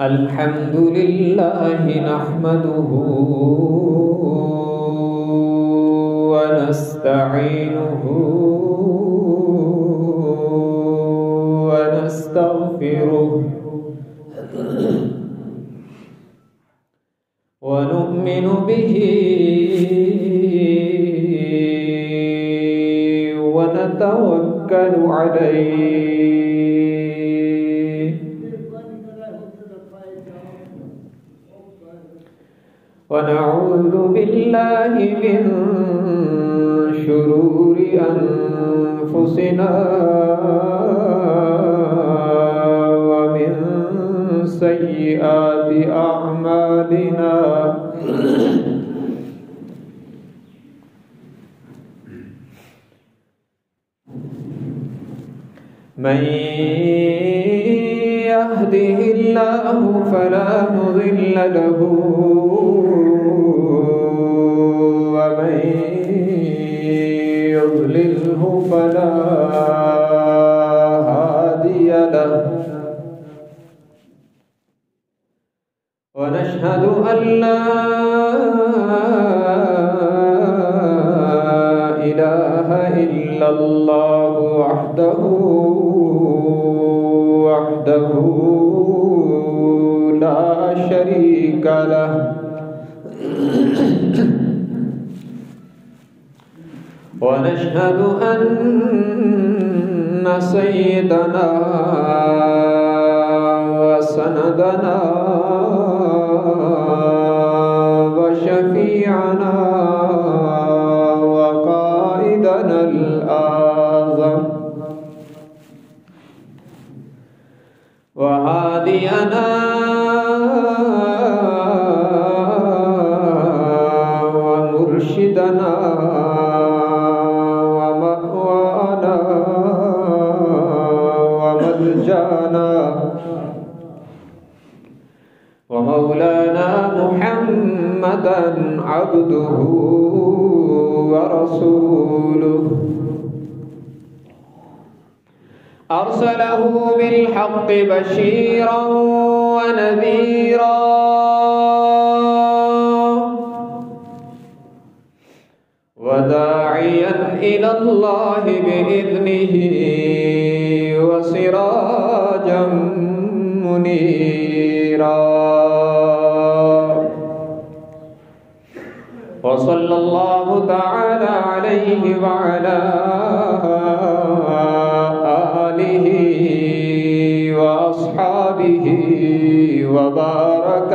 الحمد لله نحمده ونستعينه ونستغفره ونؤمن به ونتوكل عليه ونعوذ بالله من شرور أنفسنا ومن سيئات أعمالنا من يهده الله فلا مضل له ومن يضلله فلا هادي له ونشهد أن لا إله إلا الله وحده لا شريك له ونشهد أن سيدنا وسندنا وشفيعنا وقائدنا الأعظم وهادينا ومرشدنا ومأوانا وملجانا ومولانا محمدا عبده ورسوله أرسله بالحق بشيرا ونذيرا وداعيا إلى الله بإذنه وسراجا منيرا وصلى الله تعالى عليه وعلى آله وأصحابه وبارك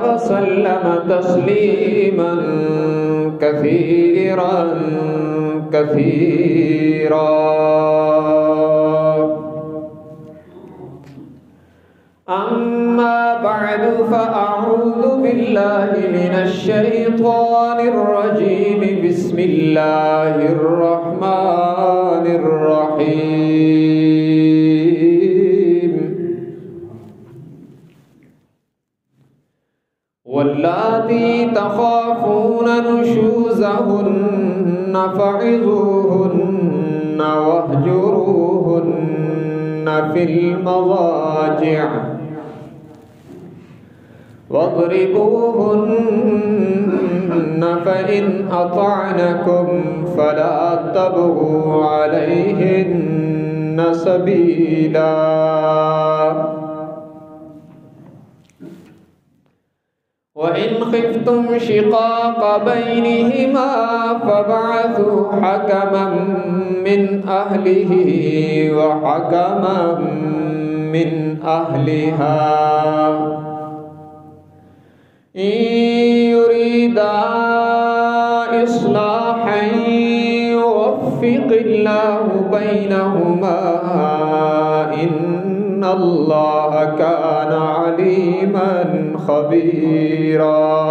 وسلم تسليما كثيرا أما بعد فأعوذ بالله من الشيطان الرجيم بسم الله الرحمن الرحيم واللاتي تخافون نشوزهن فعظوهن واهجروهن في المضاجع واضربوهن فإن أطعنكم فلا تبغوا عليهن سبيلا وإن خفتم شقاق بينهما فابعثوا حكما من أهله وحكما من أهلها إن يريدا إصلاحا يوفق الله بينهما إن الله كان عليما خبيرا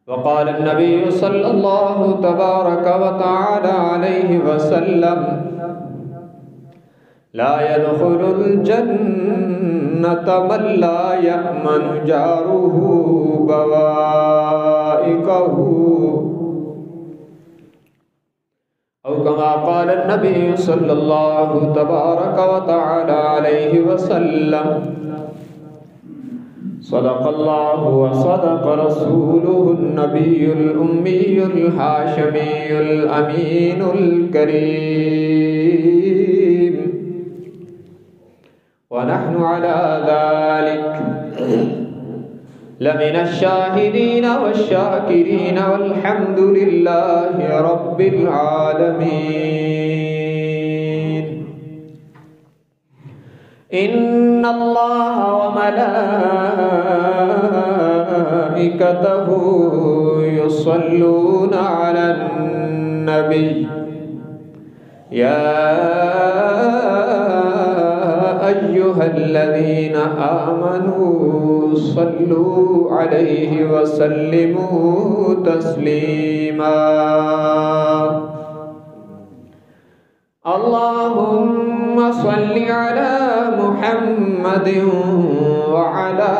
وقال النبي صلى الله تبارك وتعالى عليه وسلم لا يدخل الجنة من لا يأمن جاره بوائقه أو كما قال النبي صلى الله تبارك وتعالى عليه وسلم صدق الله وصدق رسوله النبي الأمي الهاشمي الأمين الكريم ونحن على ذلك لمن الشاهدين والشاكرين والحمد لله رب العالمين. إن الله وملائكته يصلون على النبي يا أيها الذين آمنوا صلوا عليه وسلموا تسليما. اللهم صل على محمد وعلى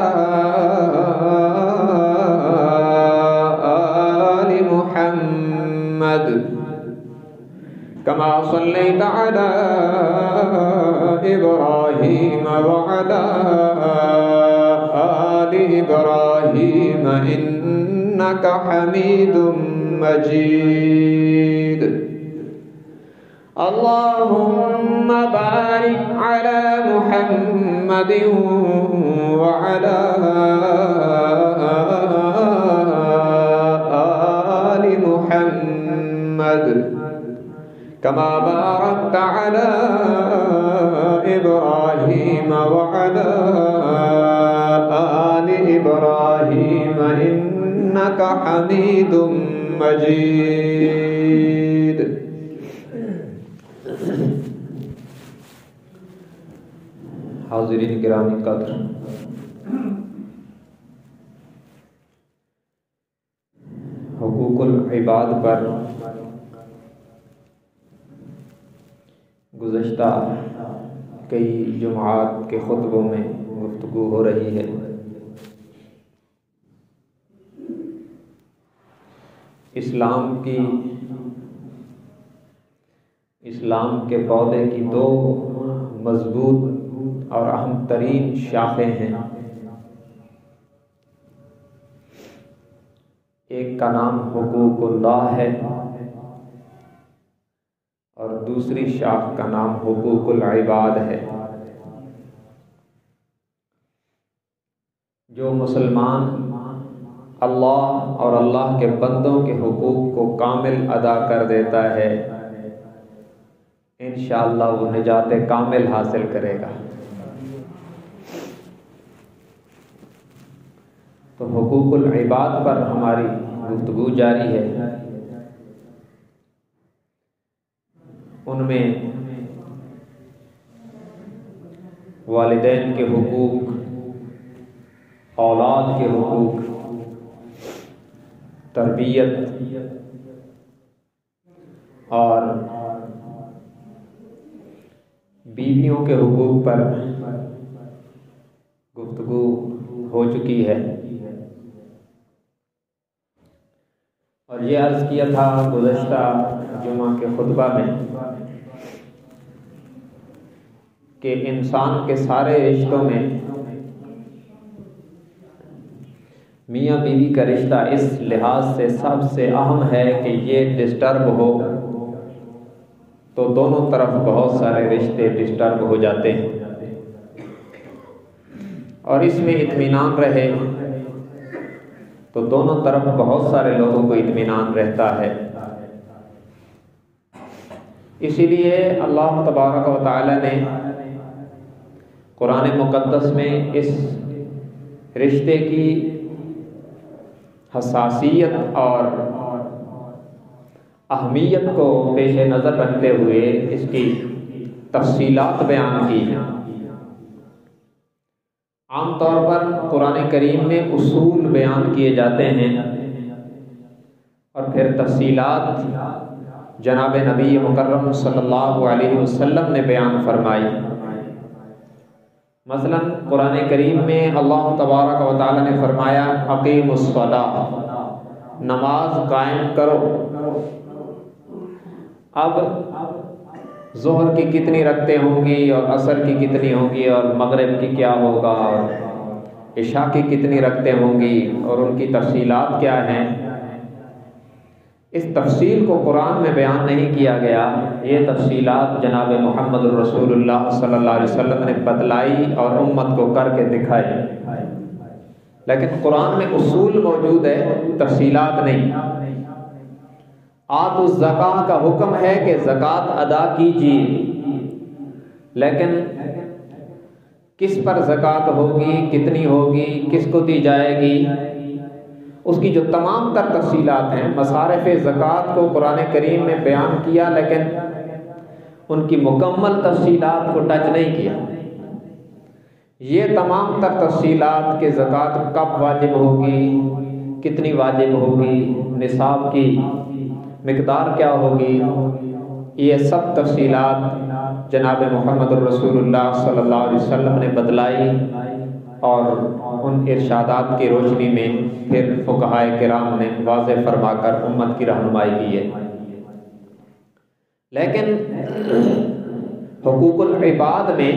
آل محمد كما صليت على إبراهيم وعلى آل إبراهيم إنك حميد مجيد. اللهم بارك على محمد وعلى آل محمد كما باركت على إبراهيم وعلى آل إبراهيم إنك حميد مجيد. حاضرین گرامی قدر، حقوق العباد پر گزشتہ کئی جمعات کے خطبوں میں گفتگو ہو رہی ہے۔ اسلام کے پودے کی دو مضبوط اور اہم ترین شاخیں ہیں، ایک کا نام حقوق اللہ ہے اور دوسری شاخ کا نام حقوق العباد ہے۔ جو مسلمان اللہ اور اللہ کے بندوں کے حقوق کو کامل ادا کر دیتا ہے، انشاءاللہ وہ نجات کامل حاصل کرے گا۔ تو حقوق العباد پر ہماری گفتگو جاری ہے۔ ان میں والدین کے حقوق، اولاد کے حقوق، تربیت اور بیویوں کے حقوق پر گفتگو ہو چکی ہے، اور یہ عرض کیا تھا گزشتہ جمعہ کے خطبہ میں کہ انسان کے سارے رشتوں میں میاں بیوی کا رشتہ اس لحاظ سے سب سے اہم ہے کہ یہ ڈسٹرب ہو تو دونوں طرف بہت سارے رشتے ڈسٹرب ہو جاتے ہیں، اور اس میں اطمینان رہے تو دونوں طرف بہت سارے لوگوں کو اطمینان رہتا ہے۔ اسی لیے اللہ تبارک و تعالی نے قرآن مقدس میں اس رشتے کی حساسیت اور اہمیت کو پیش نظر رکھتے ہوئے اس کی تفصیلات بیان کی ہیں۔ عام طور پر قرآن کریم میں اصول بیان کیے جاتے ہیں اور پھر تفصیلات جناب نبی مکرم صلی اللہ علیہ وسلم نے بیان فرمائی۔ مثلا قرآن کریم میں اللہ تبارک و تعالی نے فرمایا اقیموا الصلاۃ، نماز قائم کرو۔ اب ظہر کی کتنی رکعتیں ہوں گی اور عصر کی کتنی ہوں گی اور مغرب کی کیا ہوگا اور عشاء کی کتنی رکعتیں ہوں گی اور ان کی تفصیلات کیا ہیں، اس تفصیل کو قرآن میں بیان نہیں کیا گیا۔ یہ تفصیلات جناب محمد الرسول اللہ صلی اللہ علیہ وسلم نے بتلائی اور امت کو کر کے دکھائی، لیکن قرآن میں اصول موجود ہے، تفصیلات نہیں۔ آتوا الزکاۃ کا حکم ہے کہ زکوٰۃ ادا کیجیے، لیکن کس پر زکوٰۃ ہوگی، کتنی ہوگی، کس کو دی جائے گی، اس کی جو تمام تر تفصیلات ہیں۔ مصارف زکوٰۃ کو قرآن کریم نے بیان کیا لیکن ان کی مکمل تفصیلات کو ٹچ نہیں کیا۔ یہ تمام تر تفصیلات کہ زکوٰۃ کب واجب ہوگی، کتنی واجب ہوگی، نصاب کی مقدار کیا ہوگی، یہ سب تفصیلات جناب محمد الرسول اللہ صلی اللہ علیہ وسلم نے بتلائی اور ان ارشادات کی روشنی میں پھر فقہائے کرام نے واضح فرما کر امت کی رہنمائی کی ہے۔ لیکن حقوق العباد میں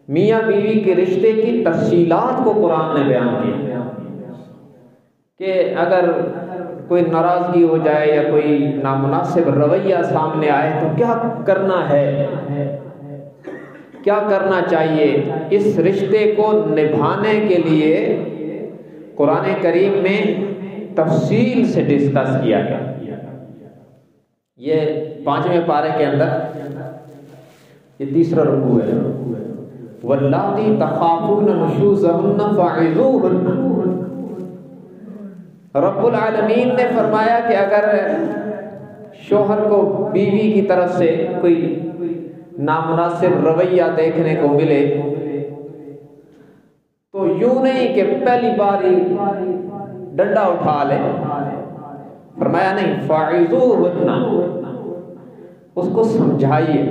میاں بیوی کے رشتے کی تفصیلات کو قرآن نے بیان کیا کہ اگر کوئی ناراضگی ہو جائے یا کوئی نامناسب رویہ سامنے آئے تو کیا کرنا ہے، کیا کرنا چاہیے۔ اس رشتے کو نبھانے کے لیے قرآن کریم میں تفصیل سے ڈسکس کیا گیا۔ یہ 5ویں پارے کے اندر یہ تیسرا رکوع ہے، واللاتی تخافون نشوزہن فعظوہن۔ رب العالمین نے فرمایا کہ اگر شوہر کو بیوی کی طرف سے کوئی نامناسب رویہ دیکھنے کو ملے تو یوں نہیں کہ پہلی باری ڈنڈا اٹھا لے، فرمایا نہیں، فاعظوہن، اس کو سمجھائیے۔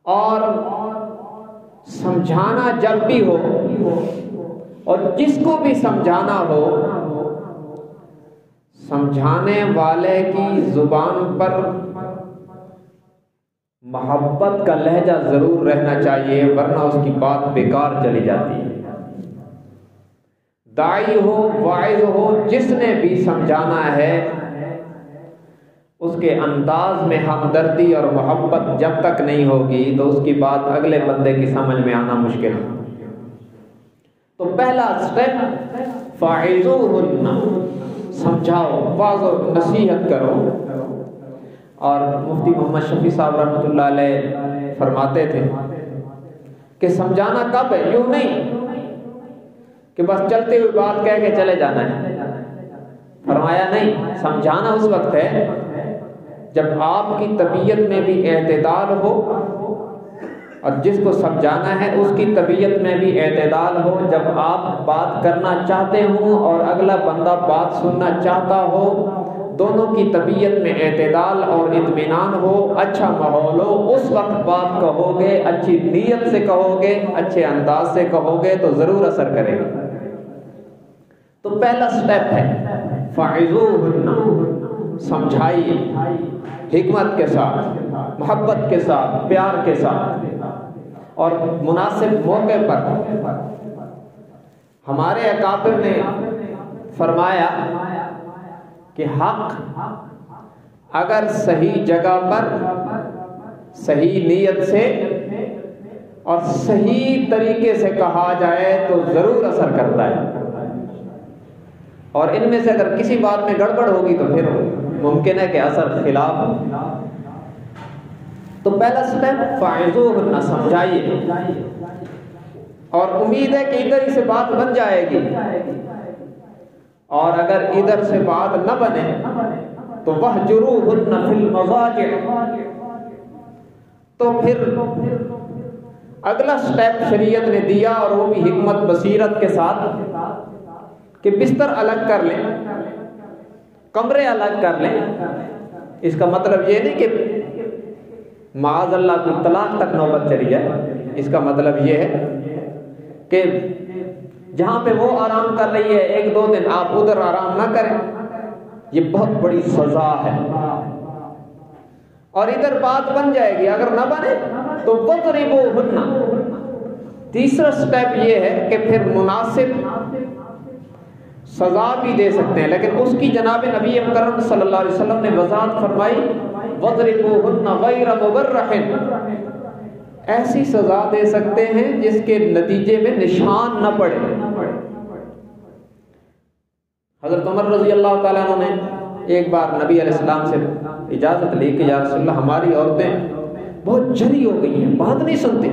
اور سمجھانا جب بھی ہو اور جس کو بھی سمجھانا ہو، سمجھانے والے کی زبان پر محبت کا لہجہ ضرور رہنا چاہیے، ورنہ اس کی بات بیکار چلی جاتی ہے۔ داعی ہو، واعظ ہو، جس نے بھی سمجھانا ہے، اس کے انداز میں ہمدردی اور محبت جب تک نہیں ہوگی تو اس کی بات اگلے بندے کی سمجھ میں آنا مشکل ہے۔ تو پہلا سٹیپ فاعظوہن، سمجھاؤ، واعظ و نصیحت کرو۔ اور مفتی محمد شفیع صاحب رحمۃ اللہ علیہ فرماتے تھے کہ سمجھانا کب ہے، یوں نہیں کہ بس چلتے ہوئے بات کہہ کے چلے جانا ہے۔ فرمایا نہیں، سمجھانا اس وقت ہے جب آپ کی طبیعت میں بھی اعتدال ہو اور جس کو سمجھانا ہے اس کی طبیعت میں بھی اعتدال ہو، جب آپ بات کرنا چاہتے ہوں اور اگلا بندہ بات سننا چاہتا ہو، دونوں کی طبیعت میں اعتدال اور اطمینان ہو، اچھا ماحول ہو، اس وقت بات کہو گے، اچھی نیت سے کہو گے، اچھے انداز سے کہو گے تو ضرور اثر کرے گا۔ تو پہلا سٹیپ ہے فاعظوہن، سمجھائیے حکمت کے ساتھ، محبت کے ساتھ، پیار کے ساتھ اور مناسب موقع پر۔ ہمارے اکابر نے فرمایا کہ حق اگر صحیح جگہ پر صحیح نیت سے اور صحیح طریقے سے کہا جائے تو ضرور اثر کرتا ہے، اور ان میں سے اگر کسی بات میں گڑبڑ ہوگی تو پھر ممکن ہے کہ اثر خلاف ہو۔ تو پہلا سٹیپ فاعظوہن، سمجھائیے، اور امید ہے کہ ادھر ہی سے بات بن جائے گی، اور اگر ادھر سے بات نہ بنے تو وَاهْجُرُوهُنَّ فِي الْمَضَاجِعِ، تو پھر اگلا سٹیپ شریعت نے دیا، اور وہ بھی حکمت بصیرت کے ساتھ، کہ بستر الگ کر لیں، کمرے الگ کر لیں، اس کا مطلب یہ نہیں کہ معاذ اللہ کی طلاق تک نوبت چلی جائے، اس کا مطلب یہ ہے کہ جہاں پہ وہ آرام کر رہی ہے 1-2 دن آپ ادھر آرام نہ کریں، یہ بہت بڑی سزا ہے۔ اور ادھر بات بن جائے گی، اگر نہ بنے تو وَاضْرِبُوهُنَّ۔ تیسرا سٹیپ یہ ہے کہ پھر مناسب سزا بھی دے سکتے ہیں، لیکن اس کی جناب نبی مکرم صلی اللہ علیہ وسلم نے وضاحت فرمائی وَاضْرِبُوهُنَّ غَيْرَ مُبَرَّحٍ، ایسی سزا دے سکتے ہیں جس کے نتیجے میں نشان نہ پڑے۔ حضرت عمر رضی اللہ تعالیٰ عنہ نے ایک بار نبی علیہ السلام سے اجازت لی کہ یا رسول اللہ ہماری عورتیں بہت جری ہو گئی ہیں، بات نہیں سنتی،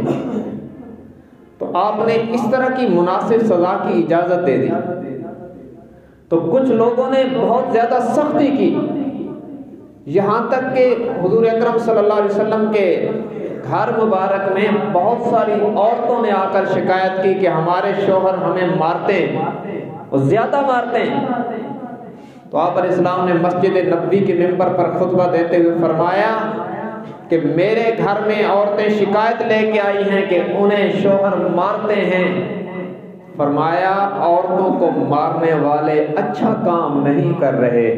تو آپ نے اس طرح کی مناسب سزا کی اجازت دے دی۔ تو کچھ لوگوں نے بہت زیادہ سختی کی، یہاں تک کہ حضور اکرم صلی اللہ علیہ وسلم کے گھر مبارک میں بہت ساری عورتوں نے آ کر شکایت کی کہ ہمارے شوہر ہمیں مارتے ہیں، وہ زیادہ مارتے ہیں۔ تو آپ علیہ السلام نے مسجد نبوی کے ممبر پر خطبہ دیتے ہوئے فرمایا کہ میرے گھر میں عورتیں شکایت لے کے آئی ہیں کہ انہیں شوہر مارتے ہیں۔ فرمایا عورتوں کو مارنے والے اچھا کام نہیں کر رہے۔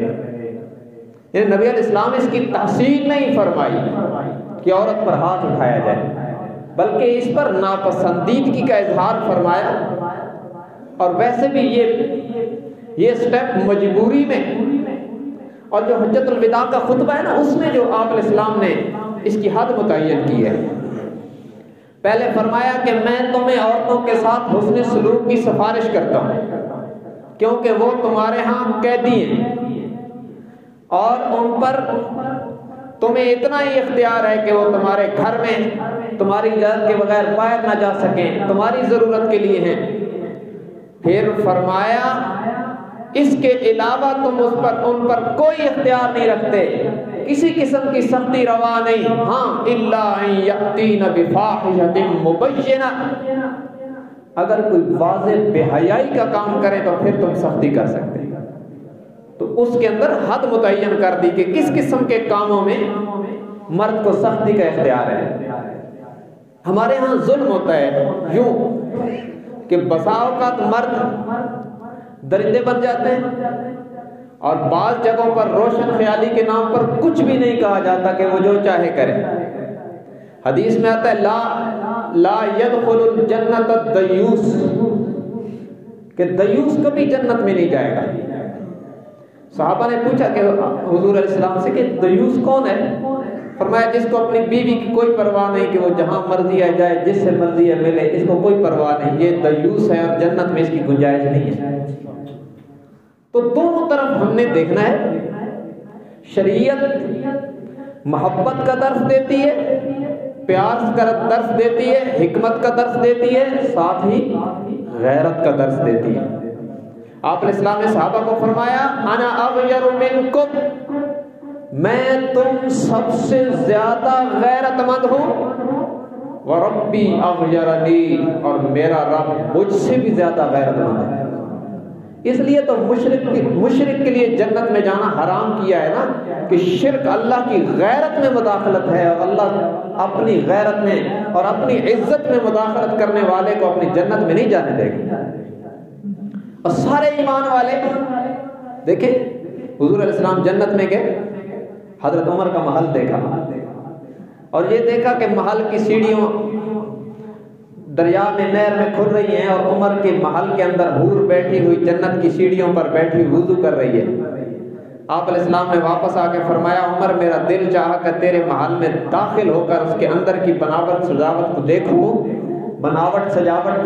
یعنی نبی علیہ السلام اس کی تحسین نہیں فرمائی کہ عورت پر ہاتھ اٹھایا جائے، بلکہ اس پر ناپسندیدگی کا اظہار فرمایا۔ اور ویسے بھی یہ سٹیپ مجبوری میں، اور جو حجت الوداع کا خطبہ ہے نا اس میں جو آپ علیہ السلام نے اس کی حد متعین کی ہے، پہلے فرمایا کہ میں تمہیں عورتوں کے ساتھ حسن سلوک کی سفارش کرتا ہوں کیونکہ وہ تمہارے ہاں قیدی ہیں، اور ان پر تمہیں اتنا ہی اختیار ہے کہ وہ تمہارے گھر میں تمہاری اجازت کے بغیر باہر نہ جا سکیں، تمہاری ضرورت کے لیے ہیں۔ پھر فرمایا اس کے علاوہ تم ان پر کوئی اختیار نہیں رکھتے، کسی قسم کی سختی روا نہیں، ہاں الا ان یاتین بفاحشۃ مبینہ، اگر کوئی واضح بے حیائی کا کام کرے تو پھر تم سختی کر سکتے۔ تو اس کے اندر حد متعین کر دی کہ کس قسم کے کاموں میں مرد کو سختی کا اختیار ہے۔ ہمارے ہاں ظلم ہوتا ہے یوں کہ بسا اوقات مرد درندے بن جاتے ہیں، اور بعض جگہوں پر روشن خیالی کے نام پر کچھ بھی نہیں کہا جاتا کہ وہ جو چاہے کرے۔ حدیث میں آتا ہے لا يدخل الجنت الدیوس، کہ دیوس کبھی جنت میں نہیں جائے گا۔ صحابہ نے پوچھا کہ حضور علیہ السلام سے کہ دیوس کون ہے؟ فرمایا جس کو اپنی بیوی کی کوئی پرواہ نہیں کہ وہ جہاں مرضی آئے جائے، جس سے مرضی ہے ملے، اس کو کوئی پرواہ نہیں، یہ دیوس ہے اور جنت میں اس کی گنجائش نہیں ہے۔ تو دونوں طرف ہم نے دیکھنا ہے، شریعت محبت کا درس دیتی ہے، پیار کا درس دیتی ہے، حکمت کا درس دیتی ہے، ساتھ ہی غیرت کا درس دیتی ہے۔ آپ علیہ السلام نے صحابہ کو فرمایا انا اغیر منکم، میں تم سب سے زیادہ غیرت مند ہوں، وربی اغیرنی، اور میرا رب مجھ سے بھی زیادہ غیرت مند ہے۔ اس لیے تو مشرک کے لیے جنت میں جانا حرام کیا ہے نا، کہ شرک اللہ کی غیرت میں مداخلت ہے، اور اللہ اپنی غیرت میں اور اپنی عزت میں مداخلت کرنے والے کو اپنی جنت میں نہیں جانے دے گا۔ اور سارے ایمان والے دیکھیں حضور علیہ السلام جنت میں گئے، حضرت عمر کا محل دیکھا، اور یہ دیکھا کہ محل کی سیڑھیوں دریا میں نہر میں کھل رہی ہیں، اور عمر کے محل کے اندر حور بیٹھی ہوئی جنت کی سیڑھیوں پر بیٹھی وضو کر رہی ہے۔ آپ علیہ السلام نے واپس آ کے فرمایا عمر میرا دل چاہا کہ تیرے محل میں داخل ہو کر اس کے اندر کی بناوٹ سجاوٹ کو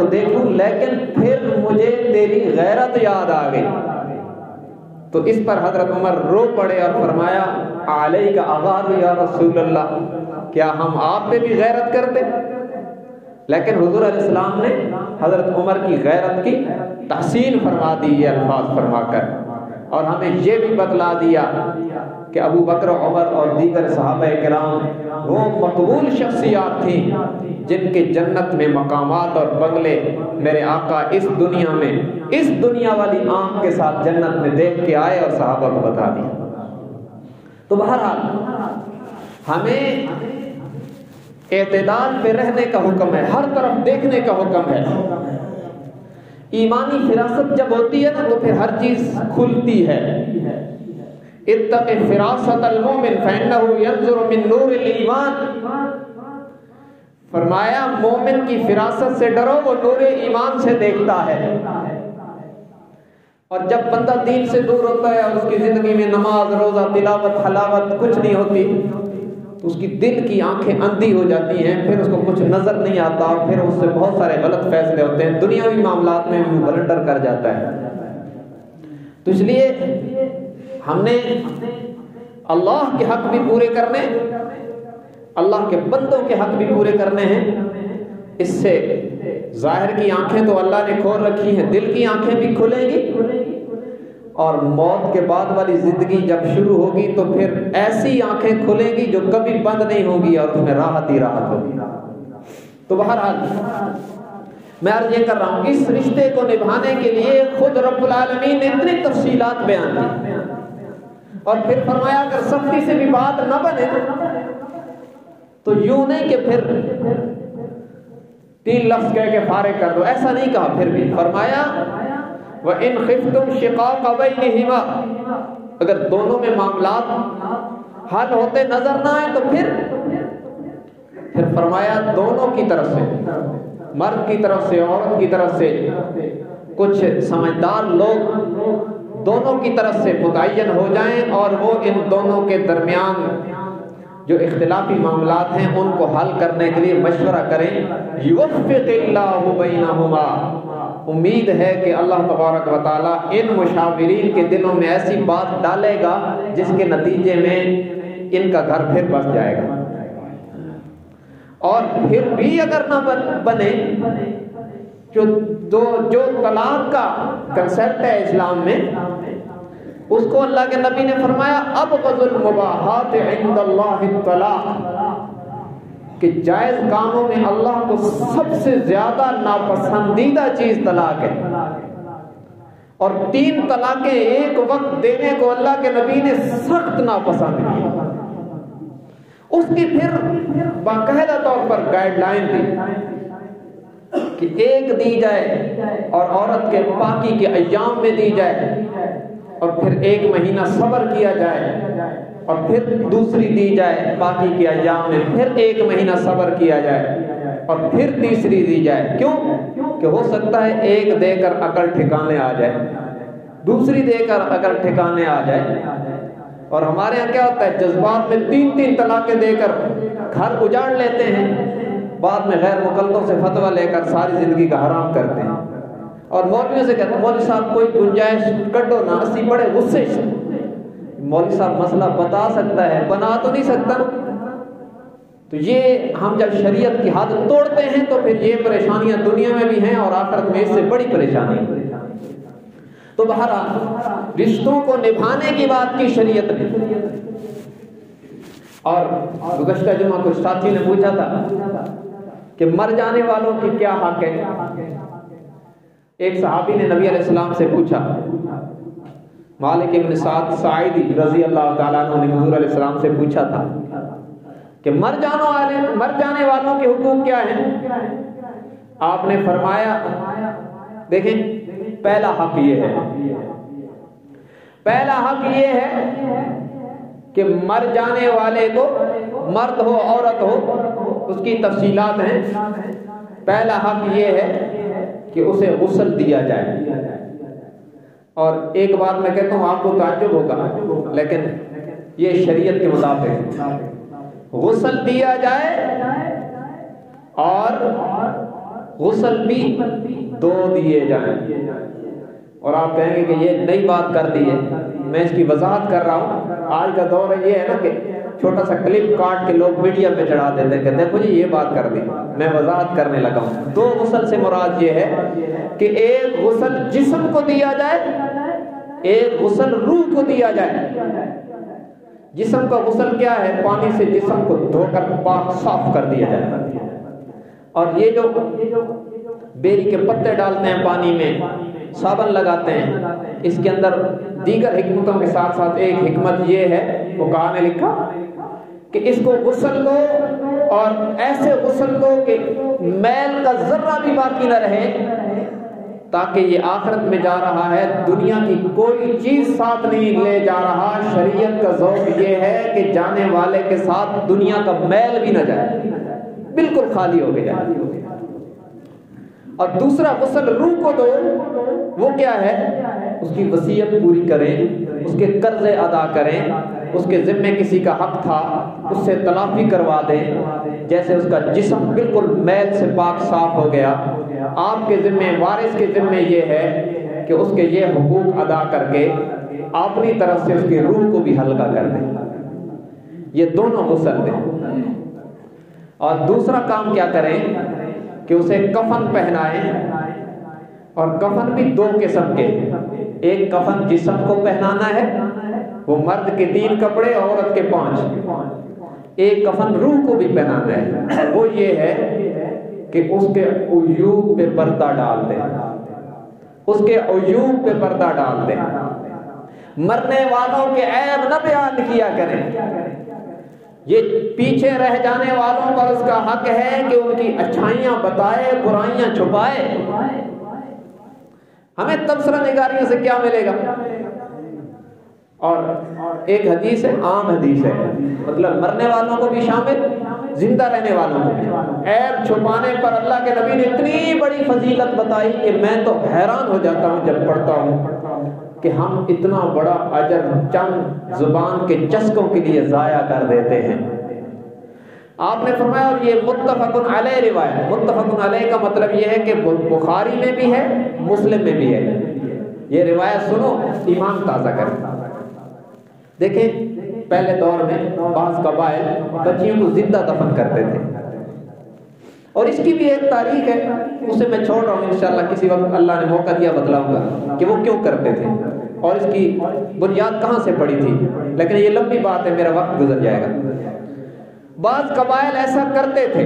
دیکھوں، لیکن پھر مجھے تیری غیرت یاد آ گئی۔ تو اس پر حضرت عمر رو پڑے اور فرمایا علیک اغار یا رسول اللہ، کیا ہم آپ پہ بھی غیرت کرتے؟ لیکن حضور علیہ السلام نے حضرت عمر کی غیرت کی تحسین فرما دی یہ الفاظ فرما کر، اور ہمیں یہ بھی بتلا دیا کہ ابو بکر، عمر اور دیگر صحابہ کرام وہ مقبول شخصیات تھیں جن کے جنت میں مقامات اور بنگلے میرے آقا اس دنیا میں اس دنیا والی آنکھ کے ساتھ جنت میں دیکھ کے آئے اور صحابہ کو بتا دیا۔ تو بہرحال ہمیں اعتدال پہ رہنے کا حکم ہے، ہر طرف دیکھنے کا حکم ہے۔ ایمانی فراست جب ہوتی ہے نا تو پھر ہر چیز کھلتی ہے۔ اتق فراست المومن فإنہ ينظر من نور الایمان، فرمایا مومن کی فراست سے ڈرو، وہ نور ایمان سے دیکھتا ہے۔ اور جب بندہ دین سے دور ہوتا ہے اور اس کی زندگی میں نماز، روزہ، تلاوت، حلاوت کچھ نہیں ہوتی تو اس کی دل کی آنکھیں اندھی ہو جاتی ہیں، پھر اس کو کچھ نظر نہیں آتا، پھر اس سے بہت سارے غلط فیصلے ہوتے ہیں، دنیاوی معاملات میں بھی بلنڈر کر جاتا ہے۔ تو اس لیے ہم نے اللہ کے حق بھی پورے کرنے، اللہ کے بندوں کے حق بھی پورے کرنے ہیں۔ اس سے ظاہر کی آنکھیں تو اللہ نے کھول رکھی ہیں، دل کی آنکھیں بھی کھلیں گی، اور موت کے بعد والی زندگی جب شروع ہوگی تو پھر ایسی آنکھیں کھلیں گی جو کبھی بند نہیں ہوگی اور اس میں راحت ہی راحت ہوگی۔ تو بہرحال میں عرض یہ کر رہا ہوں، اس رشتے کو نبھانے کے لیے خود رب العالمین نے اتنی تفصیلات بیان کی، اور پھر فرمایا اگر سختی سے بھی بات نہ بنے تو یوں نہیں کہ پھر 3 لفظ کہہ کے فارغ کر دو، ایسا نہیں کہا۔ پھر بھی فرمایا وَإِنْ خِفْتُمْ شِقَاقَ بَيْنِهِمَا، اگر دونوں میں معاملات حل ہوتے نظر نہ آئے تو پھر فرمایا دونوں کی طرف سے، مرد کی طرف سے، عورت کی طرف سے کچھ سمجھدار لوگ دونوں کی طرف سے متعین ہو جائیں اور وہ ان دونوں کے درمیان جو اختلافی معاملات ہیں ان کو حل کرنے کے لیے مشورہ کریں۔ یوفق اللہ بینہما، امید ہے کہ اللہ تبارک و تعالیٰ ان مشاورین کے دلوں میں ایسی بات ڈالے گا جس کے نتیجے میں ان کا گھر پھر بس جائے گا۔ اور پھر بھی اگر نہ بنے، جو طلاق کا کنسیپٹ ہے اسلام میں، اس کو اللہ کے نبی نے فرمایا ابغض المباحات عند اللہ الطلاق، کہ جائز کاموں میں اللہ کو سب سے زیادہ ناپسندیدہ چیز طلاق ہے، اور 3 طلاقیں ایک وقت دینے کو اللہ کے نبی نے سخت ناپسند کی۔ اس کی پھر باقاعدہ طور پر گائیڈ لائن دی کہ ایک دی جائے اور عورت کے پاکی کے ایام میں دی جائے، اور پھر 1 مہینہ صبر کیا جائے، اور پھر دوسری دی جائے پاکی کے ایام میں، پھر 1 مہینہ صبر کیا جائے، اور پھر تیسری دی جائے۔ کیوں کہ ہو سکتا ہے ایک دے کر عقل ٹھکانے آ جائے، دوسری دے کر عقل ٹھکانے آ جائے۔ اور ہمارے یہاں کیا ہوتا ہے، جذبات میں 3 طلاقیں دے کر گھر اجاڑ لیتے ہیں، بعد میں غیر مقلدوں سے فتویٰ لے کر ساری زندگی کا حرام کرتے ہیں، اور مولویوں سے کہتے ہیں مولوی صاحب کوئی گنجائش کڈو نا، اسی بڑے غصے سے۔ مولوی صاحب مسئلہ بتا سکتا ہے، بنا تو نہیں سکتا۔ تو یہ ہم جب شریعت کی حد توڑتے ہیں تو پھر یہ پریشانیاں دنیا میں بھی ہیں اور آخرت میں اس سے بڑی پریشانی ہے۔ تو بہرحال رشتوں کو نبھانے کی بات کی شریعت نے۔ اور گزشتہ جمعہ کچھ ساتھی نے پوچھا تھا کہ مر جانے والوں کی کیا حق ہے۔ ایک صحابی نے نبی علیہ السلام سے پوچھا، مالک ابن سعد ساعدی رضی اللہ تعالیٰ عنہ نے حضور علیہ السلام سے پوچھا تھا کہ مر جانے والوں کے حقوق کیا ہیں۔ آپ نے فرمایا دیکھیں، پہلا حق یہ ہے کہ مر جانے والے کو، مرد ہو عورت ہو، اس کی تفصیلات ہیں۔ پہلا حق یہ ہے کہ اسے غسل دیا جائے۔ اور ایک بات میں کہتا ہوں، آپ کو تعجب ہوگا لیکن یہ شریعت کے مطابق غسل دیا جائے، اور غسل بھی 2 دیے جائیں۔ اور آپ کہیں گے کہ یہ نئی بات کر دی ہے، میں اس کی وضاحت کر رہا ہوں۔ آج کا دور یہ ہے نا کہ چھوٹا سا کلپ کاٹ کے لوگ میڈیا پہ چڑھا دیتے ہیں کہ دیکھو جی یہ بات کر دی، میں وضاحت کرنے لگا ہوں۔ 2 غسل سے مراد یہ ہے کہ ایک غسل جسم کو دیا جائے، ایک غسل روح کو دیا جائے۔ جسم کا غسل کیا ہے؟ پانی سے جسم کو دھو کر پاک صاف کر دیا جائے، اور یہ جو بیری کے پتے ڈالتے ہیں پانی میں، صابن لگاتے ہیں، اس کے اندر دیگر حکمتوں کے ساتھ ساتھ ایک حکمت یہ ہے، وہ کہاں نے لکھا کہ اس کو غسل دو اور ایسے غسل دو کہ میل کا ذرہ بھی باقی نہ رہے، تاکہ یہ آخرت میں جا رہا ہے، دنیا کی کوئی چیز ساتھ نہیں لے جا رہا۔ شریعت کا ذوق یہ ہے کہ جانے والے کے ساتھ دنیا کا میل بھی نہ جائے، بالکل خالی ہو گیا۔ اور دوسرا غسل روح کو دو، وہ کیا ہے؟ اس کی وصیت پوری کریں، اس کے قرضے ادا کریں، اس کے ذمے کسی کا حق تھا اس سے تلافی کروا دیں، جیسے اس کا جسم بالکل میل سے پاک صاف ہو گیا، آپ کے ذمے، وارث کے ذمے یہ ہے کہ اس کے یہ حقوق ادا کر کے اپنی طرف سے اس کی روح کو بھی ہلکا کر دیں۔ یہ دونوں غسل دیں۔ اور دوسرا کام کیا کریں کہ اسے کفن پہنائیں، اور کفن بھی دو قسم کے، ایک کفن جسم کو پہنانا ہے، وہ مرد کے 3 کپڑے، عورت کے 5، ایک کفن روح کو بھی پہنانا ہے، اور وہ یہ ہے کہ اس کے عیوب پہ پردہ ڈال دیں، اس کے عیوب پہ پردہ ڈال دیں، مرنے والوں کے عیب نہ بیان کیا کریں۔ یہ پیچھے رہ جانے والوں پر اس کا حق ہے کہ ان کی اچھائیاں بتائے، برائیاں چھپائے۔ ہمیں تبصرہ نگاریوں سے کیا ملے گا؟ اور ایک حدیث ہے، عام حدیث ہے، مطلب مرنے والوں کو بھی شامل، زندہ رہنے والوں کو بھی۔ عیب چھپانے پر اللہ کے نبی نے اتنی بڑی فضیلت بتائی کہ میں تو حیران ہو جاتا ہوں جب پڑھتا ہوں کہ ہم اتنا بڑا اجر چند زبان کے چسکوں کے لیے ضائع کر دیتے ہیں۔ آپ نے فرمایا، اور یہ متفق علیہ روایت، متفق علیہ کا مطلب یہ ہے کہ بخاری میں بھی ہے، مسلم میں بھی ہے۔ یہ روایت سنو، ایمان تازہ کریں۔ دیکھیں پہلے دور میں بعض قبائل بچیوں کو زندہ دفن کرتے تھے، اور اس کی بھی ایک تاریخ ہے، اسے میں چھوڑ رہا ہوں، انشاءاللہ کسی وقت اللہ نے موقع دیا بتلاؤں گا کہ وہ کیوں کرتے تھے اور اس کی بنیاد کہاں سے پڑی تھی، لیکن یہ لمبی بات ہے، میرا وقت گزر جائے گا۔ بعض قبائل ایسا کرتے تھے،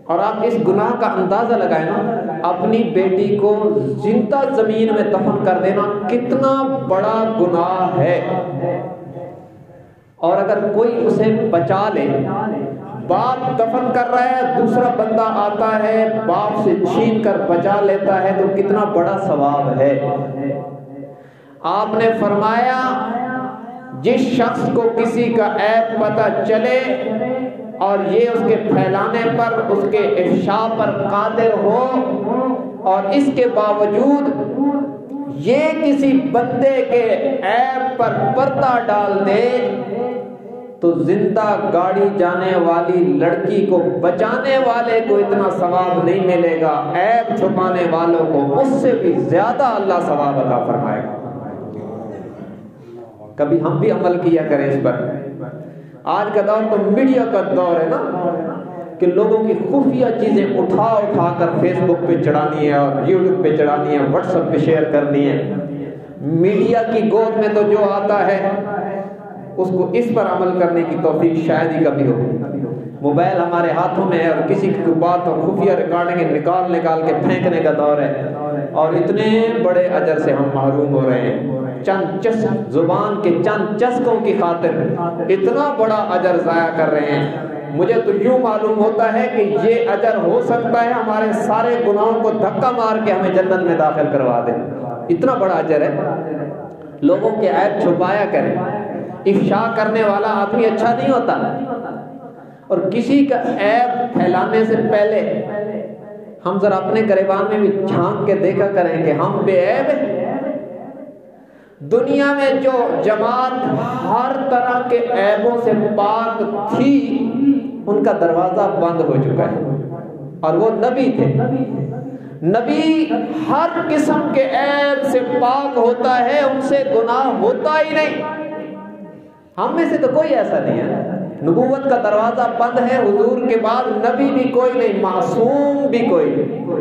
اور آپ اس گناہ کا اندازہ لگائیں نا، اپنی بیٹی کو زندہ زمین میں دفن کر دینا کتنا بڑا گناہ ہے۔ اور اگر کوئی اسے بچا لے، باپ دفن کر رہا ہے، دوسرا بندہ آتا ہے باپ سے چھین کر بچا لیتا ہے، تو کتنا بڑا ثواب ہے۔ آپ نے فرمایا، جس شخص کو کسی کا عیب پتہ چلے اور یہ اس کے پھیلانے پر، اس کے افشاء پر قادر ہو، اور اس کے باوجود یہ کسی بندے کے عیب پر پردہ ڈال دے، تو زندہ گاڑی جانے والی لڑکی کو بچانے والے کو اتنا ثواب نہیں ملے گا، عیب چھپانے والوں کو اس سے بھی زیادہ اللہ ثواب عطا فرمائے گا۔ کبھی ہم بھی عمل کیا کریں اس پر۔ آج کا دور تو میڈیا کا دور ہے نا، کہ لوگوں کی خفیہ چیزیں اٹھا کر فیس بک پہ چڑھانی ہے، اور یوٹیوب پہ چڑھانی ہے، واٹس ایپ پہ شیئر کرنی ہے۔ میڈیا کی گود میں تو جو آتا ہے اس کو اس پر عمل کرنے کی توفیق شاید ہی کبھی ہو۔ موبائل ہمارے ہاتھوں میں ہے، اور کسی کی بات اور خفیہ ریکارڈنگ نکال کے پھینکنے کا دور ہے، اور اتنے بڑے اجر سے ہم محروم ہو رہے ہیں۔ زبان کے چند چسکوں کی خاطر اتنا بڑا اجر ضائع کر رہے ہیں۔ مجھے تو یوں معلوم ہوتا ہے کہ یہ اجر ہو سکتا ہے ہمارے سارے گناہوں کو دھکا مار کے ہمیں جنت میں داخل کروا دے، اتنا بڑا اجر ہے۔ لوگوں کے عیب چھپایا کریں، افشاء کرنے والا آدمی اچھا نہیں ہوتا، اور کسی کا عیب پھیلانے سے پہلے ہم ذرا اپنے گریبان میں بھی جھانک کے دیکھا کریں کہ ہم بے عیب ہیں۔ دنیا میں جو جماعت ہر طرح کے عیبوں سے پاک تھی، ان کا دروازہ بند ہو چکا ہے، اور وہ نبی تھے۔ نبی ہر قسم کے عیب سے پاک ہوتا ہے، ان سے گناہ ہوتا ہی نہیں۔ ہم میں سے تو کوئی ایسا نہیں ہے، نبوت کا دروازہ بند ہے، حضور کے بعد نبی بھی کوئی نہیں، معصوم بھی کوئی نہیں،